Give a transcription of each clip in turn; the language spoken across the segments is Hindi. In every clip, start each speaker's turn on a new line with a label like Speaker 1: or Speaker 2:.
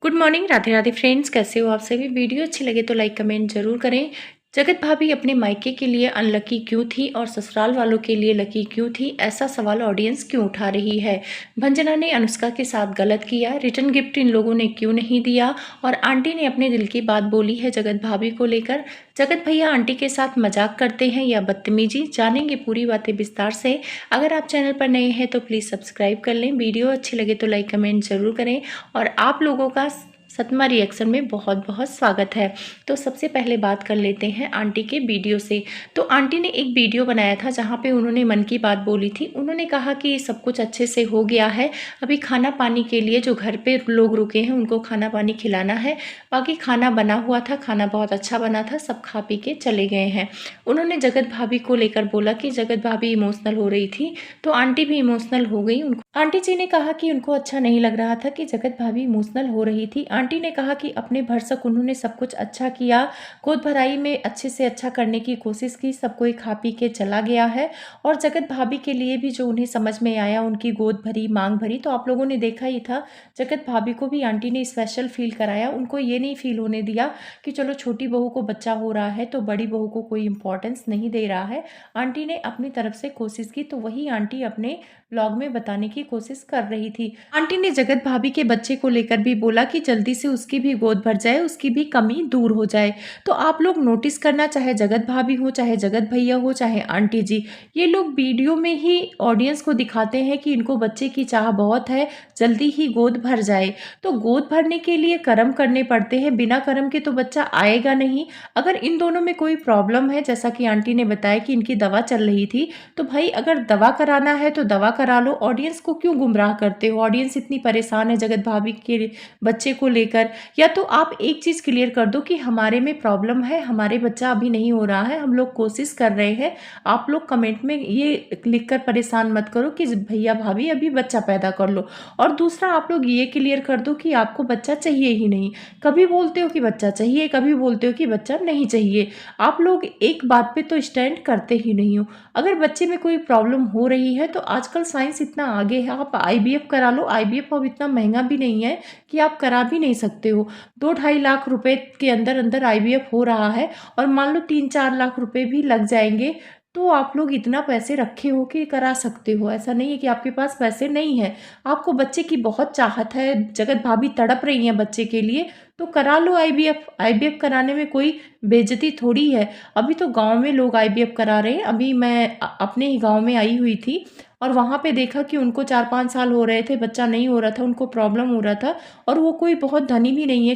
Speaker 1: Good morning, Radhe Radhe friends. कैसे हो आप सभी? वीडियो अच्छी लगे तो लाइक कमेंट जरूर करें। जगत भाभी अपने मायके के लिए अनलकी क्यों थी और ससुराल वालों के लिए लकी क्यों थी, ऐसा सवाल ऑडियंस क्यों उठा रही है। भंजना ने अनुष्का के साथ गलत किया, रिटर्न गिफ्ट इन लोगों ने क्यों नहीं दिया, और आंटी ने अपने दिल की बात बोली है जगत भाभी को लेकर। जगत भैया आंटी के साथ मजाक करते हैं या बदतमीजी, जानेंगे पूरी बातें विस्तार से। अगर आप चैनल पर नए हैं तो प्लीज़ सब्सक्राइब कर लें। वीडियो अच्छी लगे तो लाइक कमेंट जरूर करें और आप लोगों का सतमा रिएक्शन में बहुत बहुत स्वागत है। तो सबसे पहले बात कर लेते हैं आंटी के वीडियो से। तो आंटी ने एक वीडियो बनाया था जहां पे उन्होंने मन की बात बोली थी। उन्होंने कहा कि सब कुछ अच्छे से हो गया है, अभी खाना पानी के लिए जो घर पे लोग रुके हैं उनको खाना पानी खिलाना है। बाकी खाना बना हुआ था, खाना बहुत अच्छा बना था, सब खा पी के चले गए हैं। उन्होंने जगत भाभी को लेकर बोला कि जगत भाभी इमोशनल हो रही थी, तो आंटी भी इमोशनल हो गई। उनको आंटी जी ने कहा कि उनको अच्छा नहीं लग रहा था कि जगत भाभी इमोशनल हो रही थी। आंटी ने कहा कि अपने भरसक उन्होंने सब कुछ अच्छा किया, गोद भराई में अच्छे से अच्छा करने की कोशिश की, सब कोई खा पी के चला गया है। और जगत भाभी के लिए भी जो उन्हें समझ में आया, उनकी गोद भरी, मांग भरी, तो आप लोगों ने देखा ही था। जगत भाभी को भी आंटी ने स्पेशल फील कराया, उनको ये नहीं फील होने दिया कि चलो छोटी बहू को बच्चा हो रहा है तो बड़ी बहू को कोई इंपॉर्टेंस नहीं दे रहा है। आंटी ने अपनी तरफ से कोशिश की, तो वही आंटी अपने ब्लॉग में बताने की कोशिश कर रही थी। आंटी ने जगत भाभी के बच्चे को लेकर भी बोला कि जल्दी से उसकी भी गोद भर जाए, उसकी भी कमी दूर हो जाए। तो आप लोग नोटिस करना, चाहे जगत भाभी हो, चाहे जगत भैया हो, चाहे आंटी जी, ये लोग वीडियो में ही ऑडियंस को दिखाते हैं कि इनको बच्चे की चाह बहुत है, जल्दी ही गोद भर जाए। तो गोद भरने के लिए कर्म करने पड़ते हैं, बिना कर्म के तो बच्चा आएगा नहीं। अगर इन दोनों में कोई प्रॉब्लम है, जैसा कि आंटी ने बताया कि इनकी दवा चल रही थी, तो भाई अगर दवा कराना है तो दवा करा लो। ऑडियंस को क्यों गुमराह करते हो? ऑडियंस इतनी परेशान है जगत भाभी के बच्चे को लेकर। या तो आप एक चीज़ क्लियर कर दो कि हमारे में प्रॉब्लम है, हमारे बच्चा अभी नहीं हो रहा है, हम लोग कोशिश कर रहे हैं। आप लोग कमेंट में ये लिखकर परेशान मत करो कि भैया भाभी अभी बच्चा पैदा कर लो। और दूसरा, आप लोग ये क्लियर कर दो कि आपको बच्चा चाहिए ही नहीं। कभी बोलते हो कि बच्चा चाहिए, कभी बोलते हो कि बच्चा नहीं चाहिए। आप लोग एक बात पे तो स्टैंड करते ही नहीं हो। अगर बच्चे में कोई प्रॉब्लम हो रही है तो आजकल साइंस इतना आगे है, आप आईवीएफ करा लो। आईवीएफ अब इतना महंगा भी नहीं है कि आप करा भी नहीं सकते हो। 2-2.5 लाख रुपए के अंदर अंदर आईवीएफ हो रहा है, और मान लो 3-4 लाख रुपए भी लग जाएंगे, तो आप लोग इतना पैसे रखे हो कि करा सकते हो। ऐसा नहीं है कि आपके पास पैसे नहीं है। आपको बच्चे की बहुत चाहत है, जगत भाभी तड़प रही हैं बच्चे के लिए, तो करा लो आईवीएफ। आईवीएफ कराने में कोई बेइज्जती थोड़ी है। अभी तो गांव में लोग आईवीएफ करा रहे हैं। अभी मैं अपने ही गांव में आई हुई थी और वहाँ पे देखा कि उनको 4-5 साल हो रहे थे, बच्चा नहीं हो रहा था, उनको प्रॉब्लम हो रहा था। और वो कोई बहुत धनी भी नहीं है,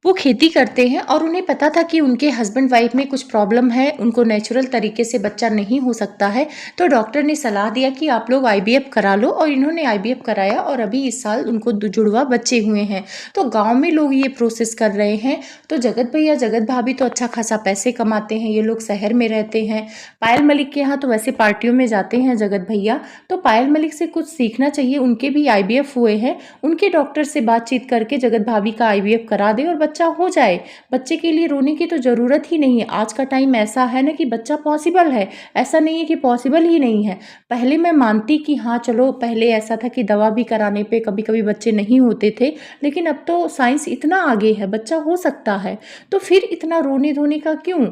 Speaker 1: वो खेती करते हैं, और उन्हें पता था कि उनके हस्बैंड वाइफ में कुछ प्रॉब्लम है, उनको नेचुरल तरीके से बच्चा नहीं हो सकता है। तो डॉक्टर ने सलाह दिया कि आप लोग आईवीएफ करा लो, और इन्होंने आईवीएफ कराया और अभी इस साल उनको जुड़वा बच्चे हुए हैं। तो गाँव में लोग ये प्रोसेस कर रहे हैं। तो जगत भैया जगत भाभी तो अच्छा खासा पैसे कमाते हैं, ये लोग शहर में रहते हैं। पायल मलिक के यहाँ तो वैसे पार्टियों में जाते हैं जगत भैया, तो पायल मलिक से कुछ सीखना चाहिए। उनके भी आईवीएफ हुए हैं, उनके डॉक्टर से बातचीत करके जगत भाभी का आईवीएफ करा दे और बच्चा हो जाए। बच्चे के लिए रोने की तो ज़रूरत ही नहीं है। आज का टाइम ऐसा है ना कि बच्चा पॉसिबल है, ऐसा नहीं है कि पॉसिबल ही नहीं है। पहले मैं मानती कि हाँ चलो, पहले ऐसा था कि दवा भी कराने पे कभी कभी बच्चे नहीं होते थे, लेकिन अब तो साइंस इतना आगे है, बच्चा हो सकता है। तो फिर इतना रोने धोने का क्यों?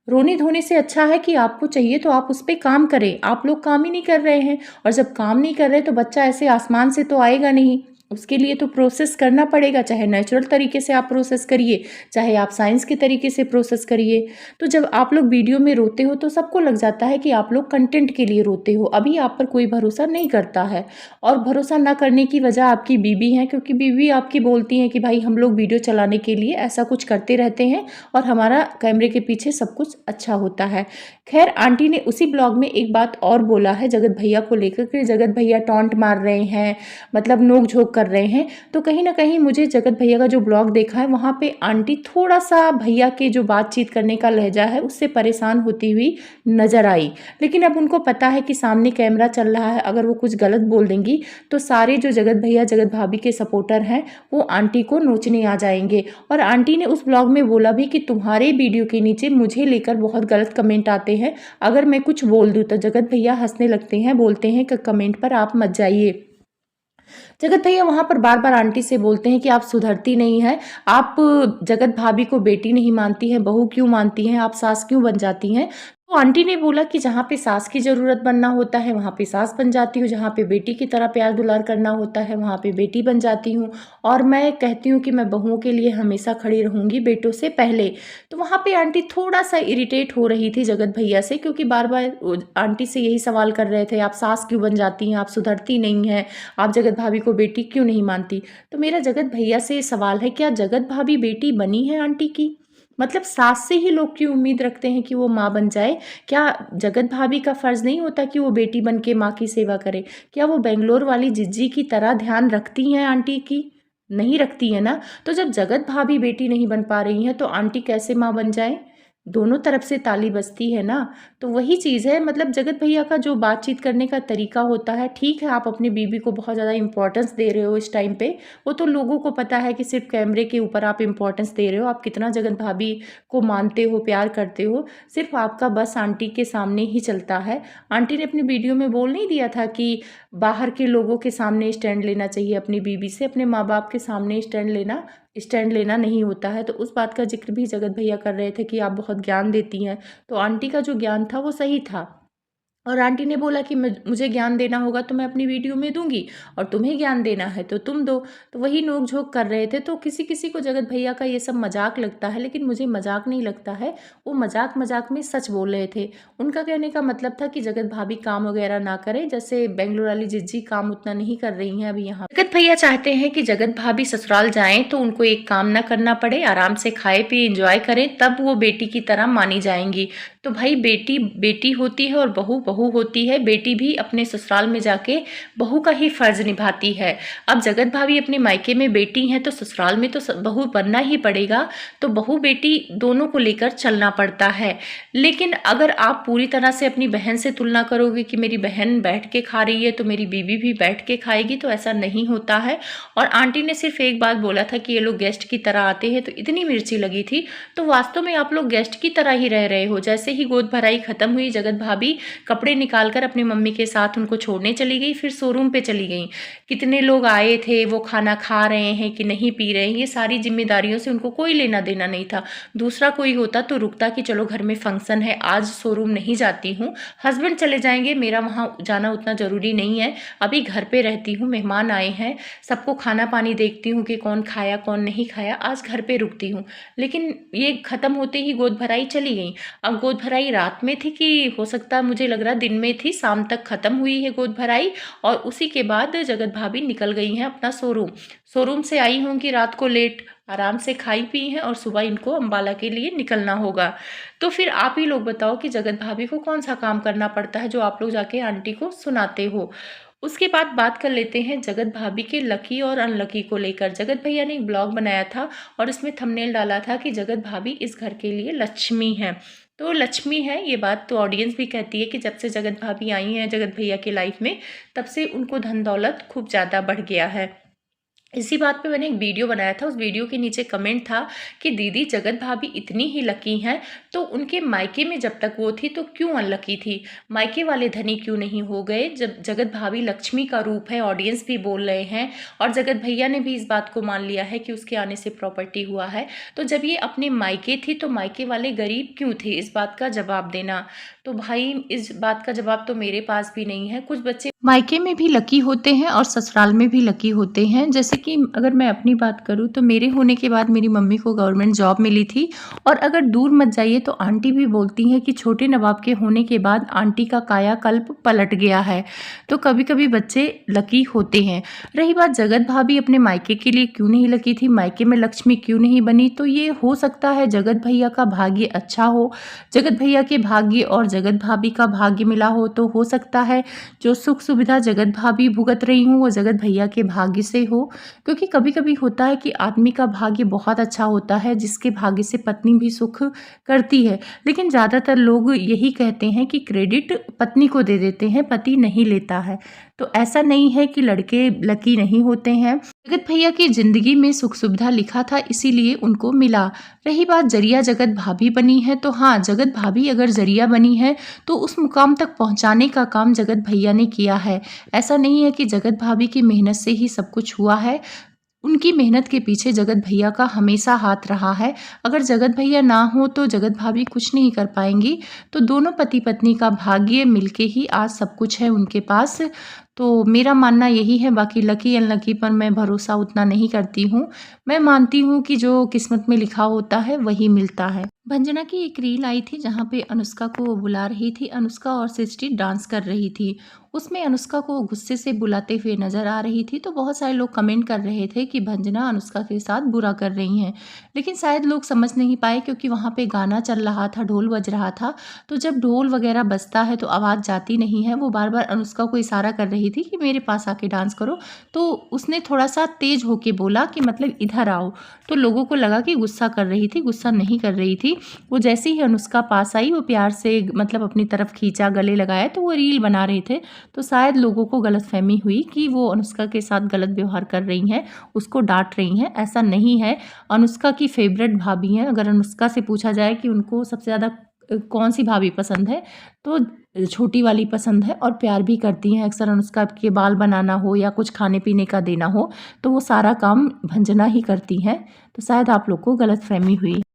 Speaker 1: रोने धोने से अच्छा है कि आपको चाहिए तो आप उस पर काम करें। आप लोग काम ही नहीं कर रहे हैं, और जब काम नहीं कर रहे तो बच्चा ऐसे आसमान से तो आएगा नहीं। उसके लिए तो प्रोसेस करना पड़ेगा, चाहे नेचुरल तरीके से आप प्रोसेस करिए, चाहे आप साइंस के तरीके से प्रोसेस करिए। तो जब आप लोग वीडियो में रोते हो तो सबको लग जाता है कि आप लोग कंटेंट के लिए रोते हो। अभी आप पर कोई भरोसा नहीं करता है, और भरोसा ना करने की वजह आपकी बीवी है, क्योंकि बीवी आपकी बोलती हैं कि भाई हम लोग वीडियो चलाने के लिए ऐसा कुछ करते रहते हैं और हमारा कैमरे के पीछे सब कुछ अच्छा होता है। खैर, आंटी ने उसी ब्लॉग में एक बात और बोला है जगत भैया को लेकर कि जगत भैया टॉन्ट मार रहे हैं, मतलब नोक झोंक कर रहे हैं। तो कहीं ना कहीं मुझे जगत भैया का जो ब्लॉग देखा है, वहाँ पे आंटी थोड़ा सा भैया के जो बातचीत करने का लहजा है उससे परेशान होती हुई नजर आई। लेकिन अब उनको पता है कि सामने कैमरा चल रहा है, अगर वो कुछ गलत बोल देंगी तो सारे जो जगत भैया जगत भाभी के सपोर्टर हैं वो आंटी को नोचने आ जाएंगे। और आंटी ने उस ब्लॉग में बोला भी कि तुम्हारे वीडियो के नीचे मुझे लेकर बहुत गलत कमेंट आते हैं, अगर मैं कुछ बोल दूँ तो जगत भैया हंसने लगते हैं, बोलते हैं कि कमेंट पर आप मत जाइए। जगत भैया वहाँ पर बार-बार आंटी से बोलते हैं कि आप सुधरती नहीं हैं, आप जगत भाभी को बेटी नहीं मानती हैं, बहू क्यों मानती हैं, आप सास क्यों बन जाती हैं? तो आंटी ने बोला कि जहाँ पे सास की ज़रूरत बनना होता है, वहाँ पे सास बन जाती हूँ, जहाँ पे बेटी की तरह प्यार-दुलार करना होता है, वहाँ पे बेटी बन जाती हूँ और मैं कहती हूँ कि मैं बहुओं के लिए हमेशा खड़ी रहूँगी बेटों से पहले। तो वहाँ पे आंटी थोड़ा-सा इरिटेट हो रही थी जगत भैया से, क्योंकि बार-बार आंटी से यही सवाल कर रहे थे, आप सास क्यों बन जाती हैं, आप सुधरती नहीं हैं, आप जगत भाभी को बेटी क्यों नहीं मानती? तो मेरा जगत भैया से सवाल है, क्या जगत भाभी बेटी बनी है आंटी की? मतलब सास से ही लोग क्यों उम्मीद रखते हैं कि वो माँ बन जाए? क्या जगत भाभी का फ़र्ज़ नहीं होता कि वो बेटी बन के माँ की सेवा करे? क्या वो बैंगलोर वाली जिज्जी की तरह ध्यान रखती हैं आंटी की? नहीं रखती है ना। तो जब जगत भाभी बेटी नहीं बन पा रही हैं तो आंटी कैसे माँ बन जाए? दोनों तरफ से ताली बजती है ना। तो वही चीज़ है, मतलब जगत भैया का जो बातचीत करने का तरीका होता है, ठीक है आप अपनी बीवी को बहुत ज़्यादा इम्पोर्टेंस दे रहे हो इस टाइम पे, वो तो लोगों को पता है कि सिर्फ कैमरे के ऊपर आप इम्पोर्टेंस दे रहे हो, आप कितना जगत भाभी को मानते हो, प्यार करते हो, सिर्फ आपका बस आंटी के सामने ही चलता है। आंटी ने अपनी वीडियो में बोल नहीं दिया था कि बाहर के लोगों के सामने स्टैंड लेना चाहिए अपनी बीवी से, अपने माँ बाप के सामने स्टैंड लेना नहीं होता है। तो उस बात का जिक्र भी जगत भैया कर रहे थे कि आप बहुत ज्ञान देती हैं। तो आंटी का जो ज्ञान था वो सही था और आंटी ने बोला कि मुझे ज्ञान देना होगा तो मैं अपनी वीडियो में दूंगी और तुम्हें ज्ञान देना है तो तुम दो। तो वही नोक झोंक कर रहे थे। तो किसी किसी को जगत भैया का ये सब मजाक लगता है, लेकिन मुझे मजाक नहीं लगता है। वो मजाक मजाक में सच बोल रहे थे। उनका कहने का मतलब था कि जगत भाभी काम वगैरह ना करे, जैसे बेंगलोर वाली जिज्जी काम उतना नहीं कर रही हैं अभी यहाँ। जगत भैया चाहते हैं कि जगत भाभी ससुराल जाएं तो उनको एक काम ना करना पड़े, आराम से खाए पिए इंजॉय करें, तब वो बेटी की तरह मानी जाएंगी। तो भाई बेटी बेटी होती है और बहू बहू होती है। बेटी भी अपने ससुराल में जाके बहू का ही फर्ज निभाती है। अब जगत भाभी अपने मायके में बेटी हैं तो ससुराल में तो बहू बनना ही पड़ेगा। तो बहू बेटी दोनों को लेकर चलना पड़ता है। लेकिन अगर आप पूरी तरह से अपनी बहन से तुलना करोगे कि मेरी बहन बैठ के खा रही है तो मेरी बीवी भी बैठ के खाएगी, तो ऐसा नहीं होता है। और आंटी ने सिर्फ एक बात बोला था कि ये लोग गेस्ट की तरह आते हैं, तो इतनी मिर्ची लगी थी। तो वास्तव में आप लोग गेस्ट की तरह ही रह रहे हो। जैसे ही गोद भराई खत्म हुई, जगत भाभी कपड़े निकालकर अपनी मम्मी के साथ उनको छोड़ने चली गई, फिर शोरूम पे चली गई। कितने लोग आए थे, वो खाना खा रहे हैं कि नहीं पी रहे हैं, ये सारी जिम्मेदारियों से उनको कोई लेना देना नहीं था। दूसरा कोई होता तो रुकता कि चलो घर में फंक्शन है, आज शोरूम नहीं जाती हूँ, हस्बैंड चले जाएंगे, मेरा वहाँ जाना उतना ज़रूरी नहीं है, अभी घर पे रहती हूँ, मेहमान आए हैं, सबको खाना पानी देखती हूँ कि कौन खाया कौन नहीं खाया, आज घर पे रुकती हूँ। लेकिन ये ख़त्म होते ही गोद भराई चली गई। अब गोद भराई रात में थी कि हो सकता है, मुझे लग रहा दिन में थी, शाम तक ख़त्म हुई है गोद भराई और उसी के बाद जगत भाभी निकल गई हैं अपना शोरूम से आई होंगी रात को लेट, आराम से खाई पी हैं और सुबह इनको अम्बाला के लिए निकलना होगा। तो फिर आप ही लोग बताओ कि जगत भाभी को कौन सा काम करना पड़ता है जो आप लोग जाके आंटी को सुनाते हो। उसके बाद बात कर लेते हैं जगत भाभी के लकी और अनलकी को लेकर। जगत भैया ने एक ब्लॉग बनाया था और इसमें थंबनेल डाला था कि जगत भाभी इस घर के लिए लक्ष्मी है। तो लक्ष्मी है ये बात तो ऑडियंस भी कहती है कि जब से जगत भाभी आई हैं जगत भैया की लाइफ में, तब से उनको धन दौलत खूब ज़्यादा बढ़ गया है। इसी बात पे मैंने एक वीडियो बनाया था, उस वीडियो के नीचे कमेंट था कि दीदी जगत भाभी इतनी ही लकी हैं तो उनके मायके में जब तक वो थी तो क्यों अनलकी थी, मायके वाले धनी क्यों नहीं हो गए। जब जगत भाभी लक्ष्मी का रूप है, ऑडियंस भी बोल रहे हैं और जगत भैया ने भी इस बात को मान लिया है कि उसके आने से प्रॉपर्टी हुआ है। तो जब ये अपने मायके थी तो मायके वाले गरीब क्यों थे, इस बात का जवाब देना। तो भाई इस बात का जवाब तो मेरे पास भी नहीं है। कुछ बच्चे मायके में भी लकी होते हैं और ससुराल में भी लकी होते हैं। जैसे कि अगर मैं अपनी बात करूँ तो मेरे होने के बाद मेरी मम्मी को गवर्नमेंट जॉब मिली थी और अगर दूर मत जाइए तो आंटी भी बोलती हैं कि छोटे नवाब के होने के बाद आंटी का कायाकल्प पलट गया है। तो कभी कभी बच्चे लकी होते हैं। रही बात जगत भाभी अपने मायके के लिए क्यों नहीं लकी थी, मायके में लक्ष्मी क्यों नहीं बनी, तो ये हो सकता है जगत भैया का भाग्य अच्छा हो, जगत भैया के भाग्य और जगत भाभी का भाग्य मिला हो हो सकता है जो सुख सुविधा जगत भाभी भुगत रही हूँ वो जगत भैया के भाग्य से हो। क्योंकि कभी कभी होता है कि आदमी का भाग्य बहुत अच्छा होता है जिसके भाग्य से पत्नी भी सुख करती है, लेकिन ज़्यादातर लोग यही कहते हैं कि क्रेडिट पत्नी को दे देते हैं, पति नहीं लेता है। तो ऐसा नहीं है कि लड़के लकी नहीं होते हैं। जगत भैया की ज़िंदगी में सुख सुविधा लिखा था, इसीलिए उनको मिला। रही बात ज़रिया जगत भाभी बनी है, तो हाँ, जगत भाभी अगर ज़रिया बनी है तो उस मुकाम तक पहुंचाने का काम जगत भैया ने किया है। ऐसा नहीं है कि जगत भाभी की मेहनत से ही सब कुछ हुआ है। उनकी मेहनत के पीछे जगत भैया का हमेशा हाथ रहा है। अगर जगत भैया ना हो तो जगत भाभी कुछ नहीं कर पाएंगी। तो दोनों पति पत्नी का भाग्य मिलके ही आज सब कुछ है उनके पास। तो मेरा मानना यही है, बाकी लकी अनलकी पर मैं भरोसा उतना नहीं करती हूँ। मैं मानती हूँ कि जो किस्मत में लिखा होता है वही मिलता है। भंजना की एक रील आई थी जहाँ पे अनुष्का को वो बुला रही थी। अनुष्का और सृष्टि डांस कर रही थी। उसमें अनुष्का को गुस्से से बुलाते हुए नजर आ रही थी। तो बहुत सारे लोग कमेंट कर रहे थे कि भंजना अनुष्का के साथ बुरा कर रही हैं, लेकिन शायद लोग समझ नहीं पाए क्योंकि वहाँ पे गाना चल रहा था, ढोल बज रहा था। तो जब ढोल वगैरह बजता है तो आवाज़ जाती नहीं है। वो बार बार अनुष्का को इशारा कर रही थी कि मेरे पास आके डांस करो। तो उसने थोड़ा सा तेज होके बोला कि मतलब इधर आओ। तो लोगों को लगा कि गुस्सा कर रही थी, गुस्सा नहीं कर रही थी। वो जैसे ही अनुष्का पास आई, वो प्यार से मतलब अपनी तरफ खींचा, गले लगाया। तो वो रील बना रहे थे। तो शायद लोगों को गलतफहमी हुई कि वो अनुष्का के साथ गलत व्यवहार कर रही हैं, उसको डांट रही हैं। ऐसा नहीं है। अनुष्का की फेवरेट भाभी हैं। अगर अनुष्का से पूछा जाए कि उनको सबसे ज़्यादा कौन सी भाभी पसंद है, तो छोटी वाली पसंद है। और प्यार भी करती हैं। अक्सर अनुष्का के बाल बनाना हो या कुछ खाने पीने का देना हो तो वो सारा काम भंजना ही करती हैं। तो शायद आप लोग को गलतफहमी हुई।